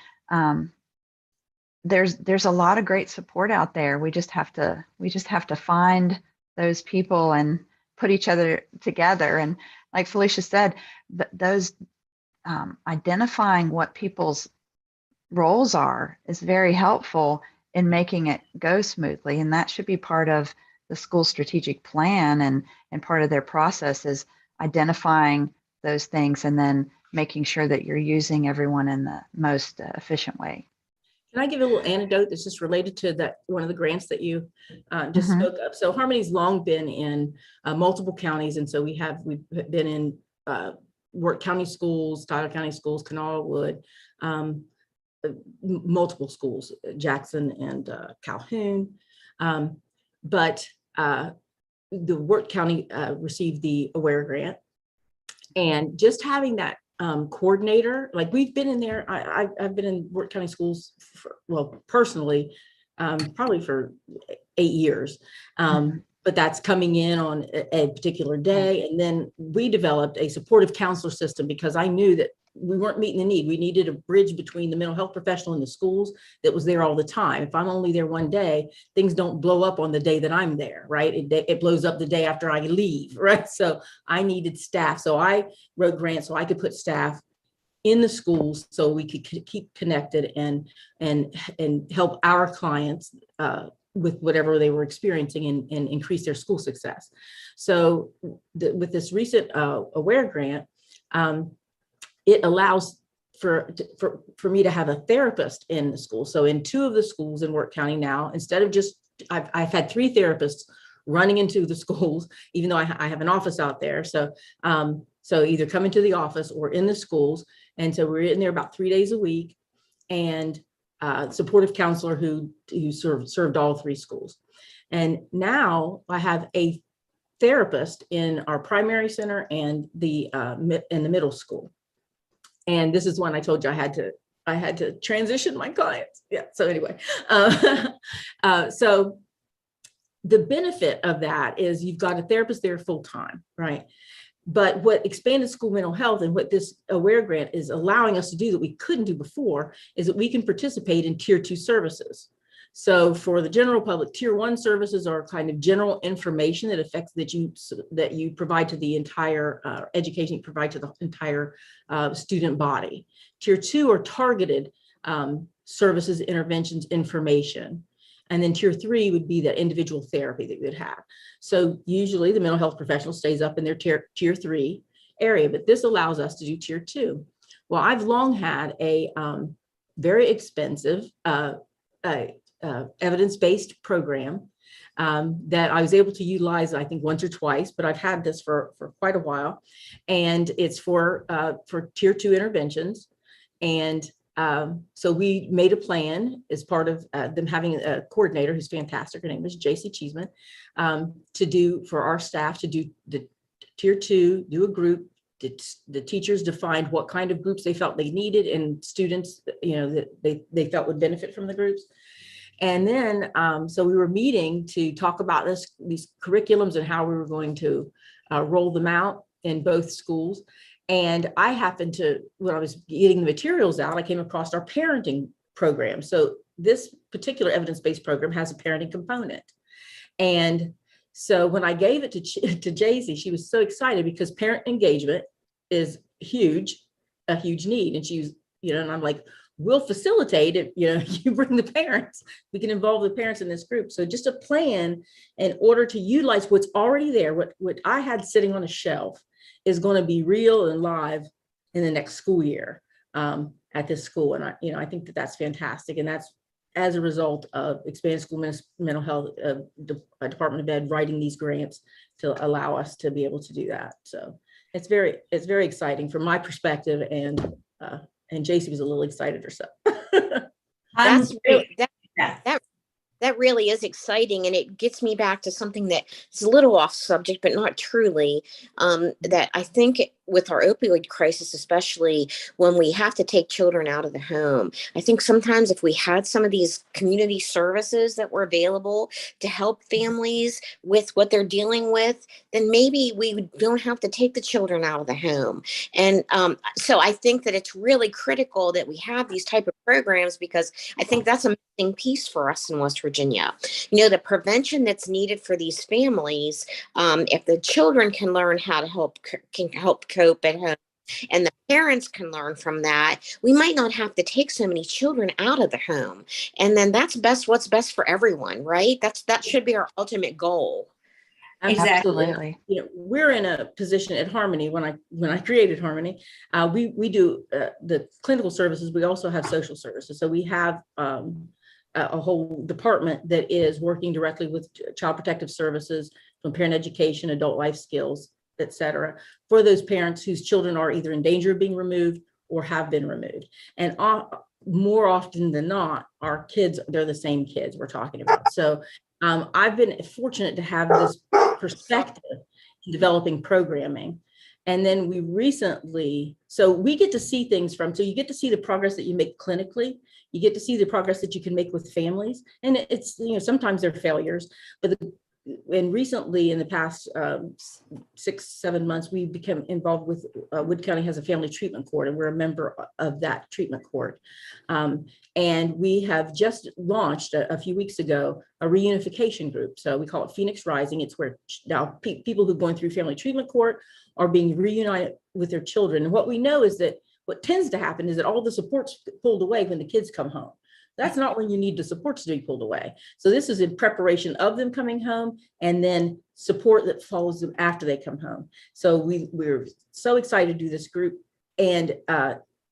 [SPEAKER 4] there's a lot of great support out there. We just have to find those people and put each other together. And like Felicia said, those identifying what people's roles are is very helpful in making it go smoothly. And that should be part of the school strategic plan, and part of their process is identifying those things and then making sure that you're using everyone in the most efficient way.
[SPEAKER 3] Can I give a little anecdote that's just related to that, one of the grants that you just spoke of? So Harmony's long been in multiple counties. And so we've been in Work County schools, Tyler County schools, Kanawha Wood, multiple schools, Jackson and Calhoun. But the Work County received the AWARE grant. And just having that coordinator, like we've been in there, I've been in Work County schools, personally, probably for 8 years. But that's coming in on a particular day. And then we developed a supportive counselor system because I knew that we weren't meeting the need. We needed a bridge between the mental health professional and the schools that was there all the time. If I'm only there one day, things don't blow up on the day that I'm there, right? It blows up the day after I leave, right? So I needed staff. So I wrote grants so I could put staff in the schools so we could keep connected and help our clients with whatever they were experiencing and increase their school success. So with this recent AWARE grant, it allows for me to have a therapist in the school. So in 2 of the schools in Work County now, instead of just, I've had 3 therapists running into the schools, even though I have an office out there. So either come into the office or in the schools. And so we're in there about 3 days a week, and supportive counselor who served all 3 schools. And now I have a therapist in our primary center and in the middle school. And this is when I told you I had to transition my clients. Yeah. So anyway, so the benefit of that is you've got a therapist there full time, right? But what expanded school mental health and what this AWARE grant is allowing us to do that we couldn't do before is that we can participate in tier 2 services. So for the general public, tier 1 services are kind of general information that you provide to the entire education, you provide to the entire student body. Tier 2 are targeted services, interventions, information. And then tier 3 would be the individual therapy that you would have. So usually the mental health professional stays up in their tier 3 area, but this allows us to do tier 2. Well, I've long had a very expensive evidence-based program that I was able to utilize, I think, once or twice, but I've had this for quite a while. And it's for tier 2 interventions. And so we made a plan as part of them having a coordinator who's fantastic. Her name is JC Cheeseman, to do for our staff to do the tier 2, do a group. The teachers defined what kind of groups they felt they needed and students, that they felt would benefit from the groups. And then, so we were meeting to talk about these curriculums and how we were going to roll them out in both schools. And I happened to, when I was getting the materials out, I came across our parenting program. So this particular evidence-based program has a parenting component. And so when I gave it to Jaycee, she was so excited because parent engagement is a huge need. And she was, and I'm like, we'll facilitate it. You bring the parents, we can involve the parents in this group. So just a plan in order to utilize what's already there, what I had sitting on a shelf is going to be real and live in the next school year at this school. And I think that that's fantastic. And that's as a result of expanded school mental health Department of Ed writing these grants to allow us to be able to do that. So it's very exciting from my perspective, and Jaycee was a little excited herself.
[SPEAKER 5] That's
[SPEAKER 1] Great.
[SPEAKER 5] really,
[SPEAKER 1] Yeah.
[SPEAKER 5] that really is exciting, and it gets me back to something that is a little off subject, but not truly. That I think with our opioid crisis, especially when we have to take children out of the home, I think sometimes if we had some of these community services that were available to help families with what they're dealing with, then maybe we don't have to take the children out of the home. And so I think that it's really critical that we have these type of programs, because I think that's a missing piece for us in West Virginia. The prevention that's needed for these families, if the children can learn how to help cope at home, and the parents can learn from that, we might not have to take so many children out of the home. And then that's what's best for everyone, right? That should be our ultimate goal.
[SPEAKER 1] Exactly.
[SPEAKER 4] Absolutely.
[SPEAKER 3] We're in a position at Harmony. When I created Harmony, we do the clinical services. We also have social services. So we have a whole department that is working directly with child protective services, from parent education, adult life skills, et cetera, for those parents whose children are either in danger of being removed or have been removed. And more often than not, our kids, they're the same kids we're talking about. So I've been fortunate to have this perspective in developing programming. And then we get to see things so you get to see the progress that you make clinically. You get to see the progress that you can make with families. And it's, sometimes they're failures, and recently in the past 6-7 months, we become involved with Wood County has a family treatment court, and we're a member of that treatment court. And we have just launched a few weeks ago a reunification group. So we call it Phoenix Rising. It's where now people who are going through family treatment court are being reunited with their children. And what we know is that what tends to happen is that all the support's pulled away when the kids come home. That's not when you need the supports to be pulled away. So this is in preparation of them coming home, and then support that follows them after they come home. So we're so excited to do this group, and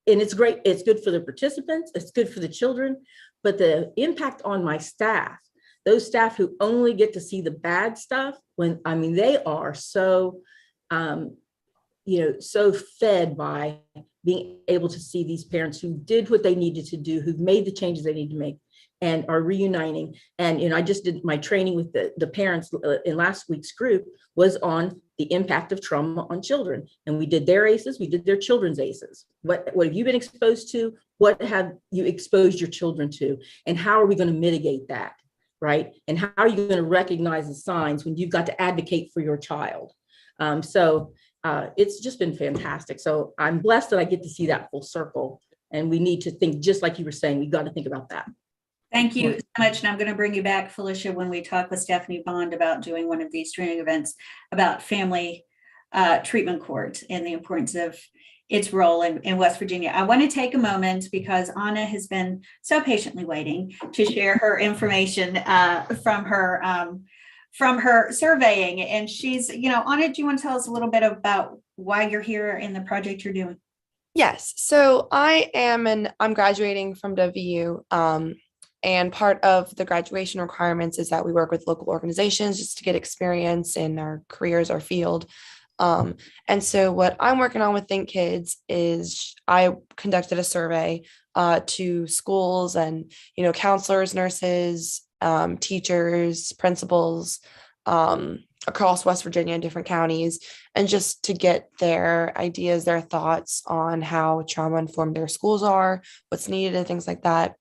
[SPEAKER 3] it's great. It's good for the participants. It's good for the children, but the impact on my staff, those staff who only get to see the bad stuff, they are so, so fed by being able to see these parents who did what they needed to do, who've made the changes they need to make, and are reuniting. And I just did my training with the parents in last week's group was on the impact of trauma on children. And we did their ACEs, we did their children's ACEs. What have you been exposed to? What have you exposed your children to? And how are we going to mitigate that, right? And how are you going to recognize the signs when you've got to advocate for your child? It's just been fantastic. So I'm blessed that I get to see that full circle. And we need to think, just like you were saying, we've got to think about that.
[SPEAKER 1] Thank you so much. And I'm going to bring you back, Felicia, when we talk with Stephanie Bond about doing one of these training events about family treatment court and the importance of its role in West Virginia. I want to take a moment, because Anna has been so patiently waiting to share her information from her surveying. And she's, Anna, do you want to tell us a little bit about why you're here and the project you're doing?
[SPEAKER 6] Yes. So I'm graduating from WVU. And part of the graduation requirements is that we work with local organizations just to get experience in our careers, our field. And so what I'm working on with Think Kids is I conducted a survey to schools and, counselors, nurses, teachers, principals across West Virginia and different counties, and just to get their ideas, their thoughts on how trauma informed their schools are, what's needed, and things like that.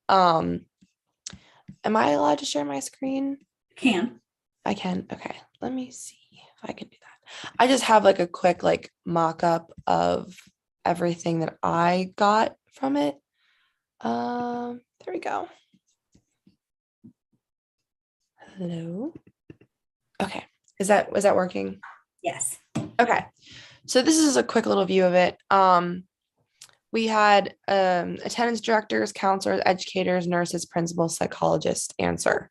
[SPEAKER 6] Am I allowed to share my screen?
[SPEAKER 1] Can.
[SPEAKER 6] I can. Okay. Let me see if I can do that. I just have a quick mock-up of everything that I got from it. There we go. Hello. Okay. Was that working?
[SPEAKER 1] Yes.
[SPEAKER 6] Okay. So this is a quick little view of it. We had attendance directors, counselors, educators, nurses, principals, psychologists answer.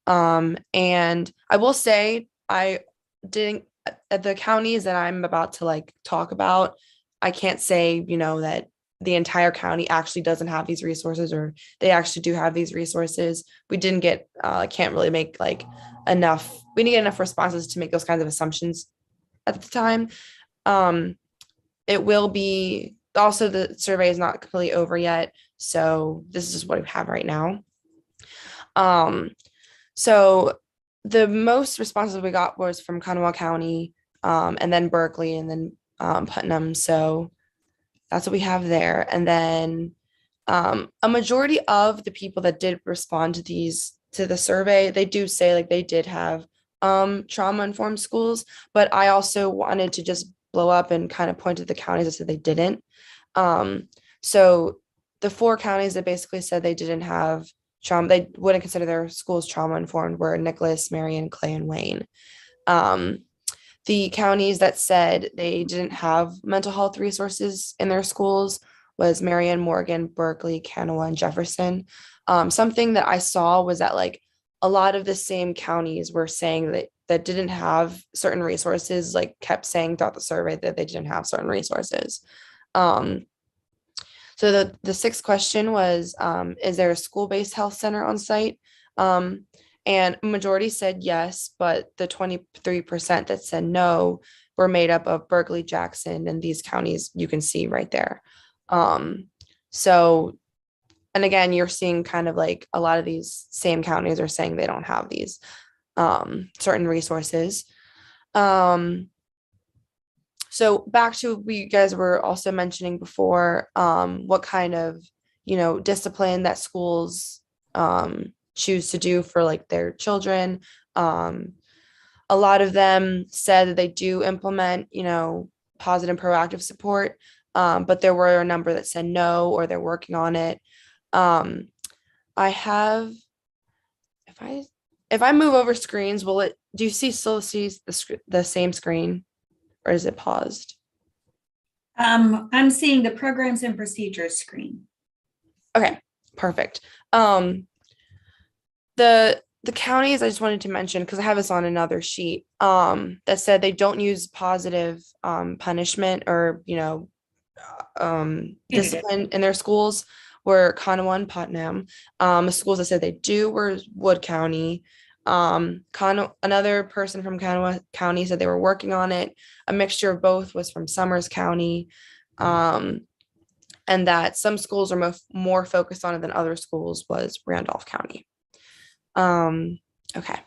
[SPEAKER 6] And I will say I didn't, at the counties that I'm about to talk about, I can't say, that the entire county actually doesn't have these resources, or they actually do have these resources. We didn't get, can't really make enough, we didn't get enough responses to make those kinds of assumptions at the time. It will be, also the survey is not completely over yet. So this is what we have right now. So the most responses we got was from Kanawha County, and then Berkeley, and then Putnam. So that's what we have there. And then a majority of the people that did respond to the survey, they do say like they did have trauma-informed schools, but I also wanted to just blow up and kind of point to the counties that said they didn't. So the 4 counties that basically said they didn't have trauma, they wouldn't consider their schools trauma-informed, were Nicholas, Marion, Clay, and Wayne. The counties that said they didn't have mental health resources in their schools was Marion, Morgan, Berkeley, Kanawha, and Jefferson. Something that I saw was that like a lot of the same counties were saying that didn't have certain resources, like kept saying throughout the survey that they didn't have certain resources. So the 6th question was, is there a school-based health center on site? And a majority said yes, but the 23% that said no were made up of Berkeley, Jackson, and these counties you can see right there. So, and again, you're seeing kind of like a lot of these same counties are saying they don't have these certain resources. So back to what you guys were also mentioning before, what kind of, discipline that schools choose to do for like their children. A lot of them said that they do implement, positive proactive support, but there were a number that said no, or they're working on it. I have, if I move over screens, do you still see the same screen, or is it paused?
[SPEAKER 1] I'm seeing the programs and procedures screen.
[SPEAKER 6] Okay, perfect. The counties I just wanted to mention, because I have this on another sheet, that said they don't use positive punishment or discipline in their schools, were Kanawha and Putnam. The schools that said they do were Wood County. Another person from Kanawha County said they were working on it. A mixture of both was from Summers County, and that some schools are more focused on it than other schools was Randolph County. Okay.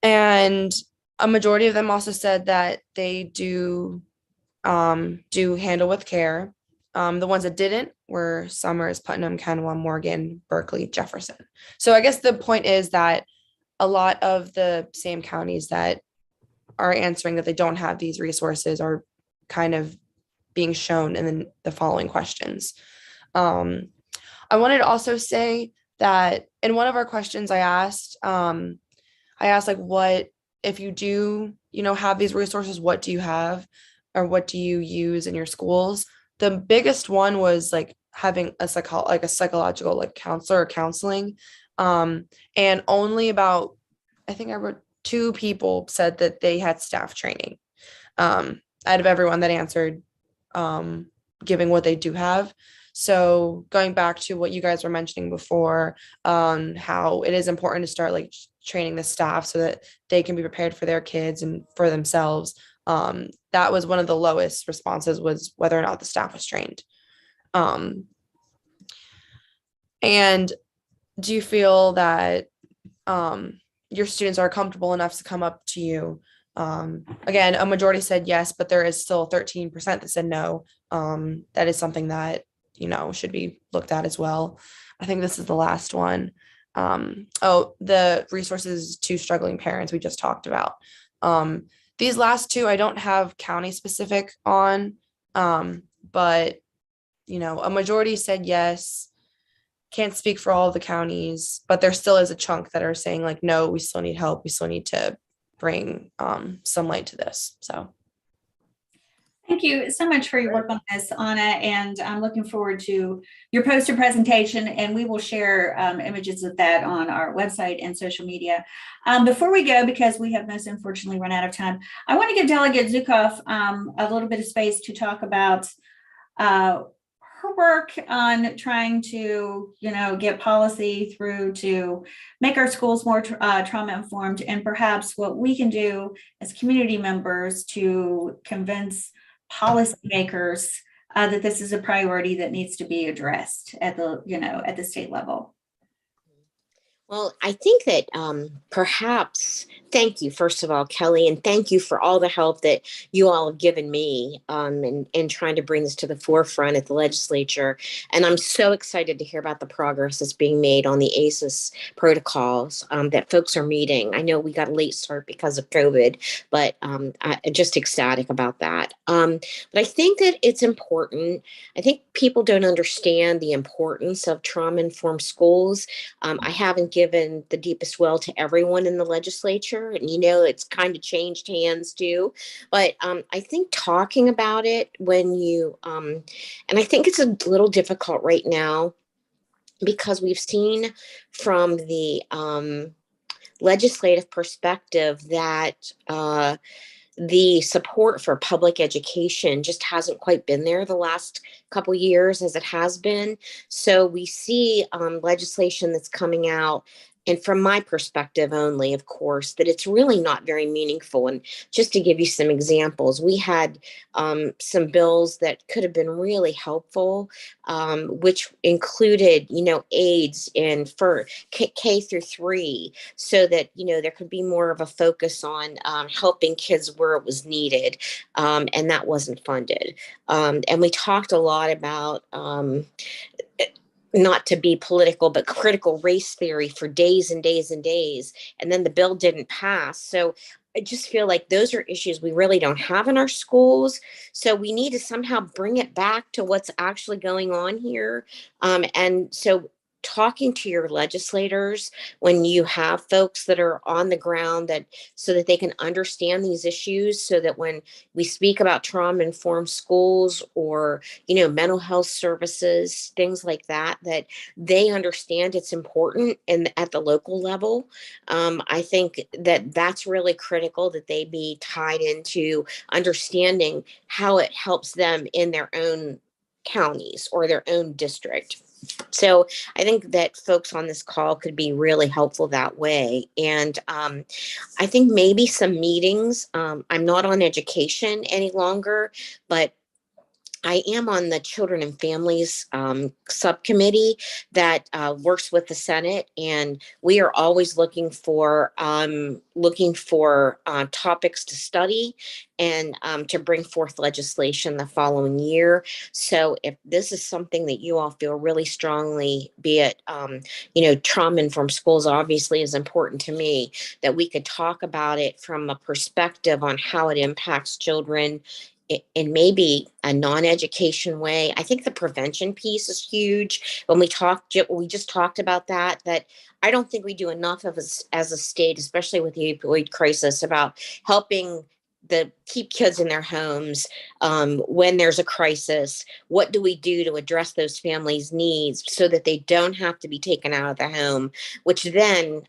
[SPEAKER 6] And a majority of them also said that they do handle with care. The ones that didn't were Summers, Putnam, Kanawha, Morgan, Berkeley, Jefferson. So I guess the point is that a lot of the same counties that are answering that they don't have these resources are kind of being shown in the following questions. I wanted to also say that in one of our questions I asked like, what, if you do, have these resources, what do you have, or what do you use in your schools? The biggest one was like having a psychological like counselor or counseling. And only about, I think I wrote 2 people said that they had staff training, out of everyone that answered, giving what they do have. So going back to what you guys were mentioning before, how it is important to start like training the staff so that they can be prepared for their kids and for themselves. That was one of the lowest responses, was whether or not the staff was trained. And do you feel that your students are comfortable enough to come up to you? Again, a majority said yes, but there is still 13% that said no. That is something that should be looked at as well. I think this is the last one. The resources to struggling parents we just talked about. These last 2, I don't have county specific on, but a majority said yes. Can't speak for all of the counties, but there still is a chunk that are saying like, no, we still need help. We still need to bring some light to this. So.
[SPEAKER 1] Thank you so much for your work on this, Anna, and I'm looking forward to your poster presentation, and we will share images of that on our website and social media. Before we go, because we have most unfortunately run out of time, I want to give Delegate Zukoff a little bit of space to talk about her work on trying to, get policy through to make our schools more trauma informed, and perhaps what we can do as community members to convince policymakers that this is a priority that needs to be addressed at the, at the state level.
[SPEAKER 5] Well, I think that perhaps, thank you, first of all, Kelly, and thank you for all the help that you all have given me in trying to bring this to the forefront at the legislature. And I'm so excited to hear about the progress that's being made on the ACEs protocols that folks are meeting. I know we got a late start because of COVID, but I'm just ecstatic about that. But I think that it's important. I think people don't understand the importance of trauma-informed schools. I haven't given the deepest well to everyone in the legislature, and it's kind of changed hands too. But I think talking about it when you, and I think it's a little difficult right now because we've seen from the legislative perspective that the support for public education just hasn't quite been there the last couple years as it has been. So we see legislation that's coming out, and from my perspective only, of course, that it's really not very meaningful. And just to give you some examples, we had some bills that could have been really helpful, which included, aids in for K through 3, so that, there could be more of a focus on helping kids where it was needed. And that wasn't funded. And we talked a lot about not to be political, but critical race theory for days and days and days. And then the bill didn't pass. So I just feel like those are issues we really don't have in our schools. So we need to somehow bring it back to what's actually going on here. And so talking to your legislators when you have folks that are on the ground, that so that they can understand these issues, so that when we speak about trauma-informed schools or mental health services, things like that, that they understand it's important and at the local level. I think that that's really critical, that they be tied into understanding how it helps them in their own counties or their own district. So I think that folks on this call could be really helpful that way. And I think maybe some meetings, I'm not on education any longer, but I am on the Children and Families subcommittee that works with the Senate, and we are always looking for topics to study and to bring forth legislation the following year. So if this is something that you all feel really strongly, be it trauma-informed schools obviously is important to me, that we could talk about it from a perspective on how it impacts children in maybe a non-education way. I think the prevention piece is huge. When we just talked about that I don't think we do enough of as a state, especially with the opioid crisis, about helping keep kids in their homes when there's a crisis. What do we do to address those families' needs so that they don't have to be taken out of the home, which then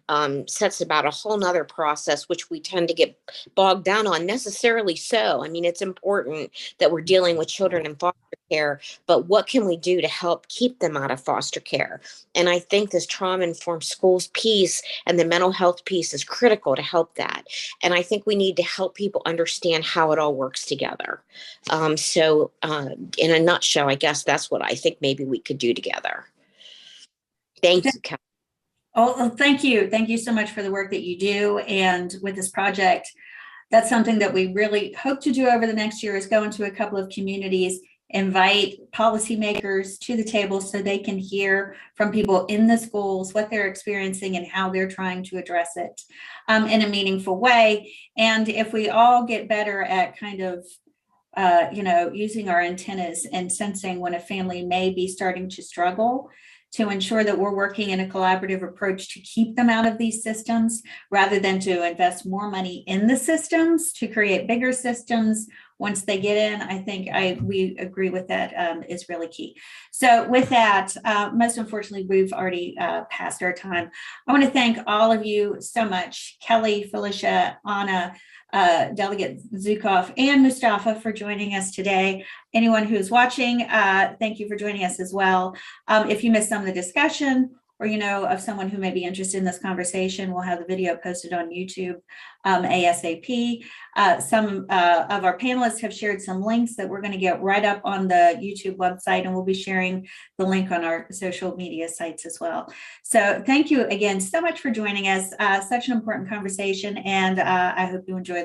[SPEAKER 5] sets about a whole nother process, which we tend to get bogged down on, necessarily so. I mean, it's important that we're dealing with children in foster care, but what can we do to help keep them out of foster care? And I think this trauma-informed schools piece and the mental health piece is critical to help that. And I think we need to help people understand how it all works together. So in a nutshell, I guess that's what I think maybe we could do together. Thank you, Kelly.
[SPEAKER 1] Oh, thank you. Thank you so much for the work that you do. And with this project, that's something that we really hope to do over the next year, is go into a couple of communities, invite policymakers to the table so they can hear from people in the schools what they're experiencing and how they're trying to address it in a meaningful way. And if we all get better at kind of using our antennas and sensing when a family may be starting to struggle, to ensure that we're working in a collaborative approach to keep them out of these systems, rather than to invest more money in the systems to create bigger systems once they get in. I think we agree with that, is really key. So with that, most unfortunately, we've already passed our time. I want to thank all of you so much, Kelly, Felicia, Anna, Delegate Zukoff, and Mustafa, for joining us today. Anyone who's watching, thank you for joining us as well. If you missed some of the discussion or you know of someone who may be interested in this conversation, we'll have the video posted on YouTube ASAP. Some of our panelists have shared some links that we're going to get right up on the YouTube website, and we'll be sharing the link on our social media sites as well. So thank you again so much for joining us. Such an important conversation, and I hope you enjoy the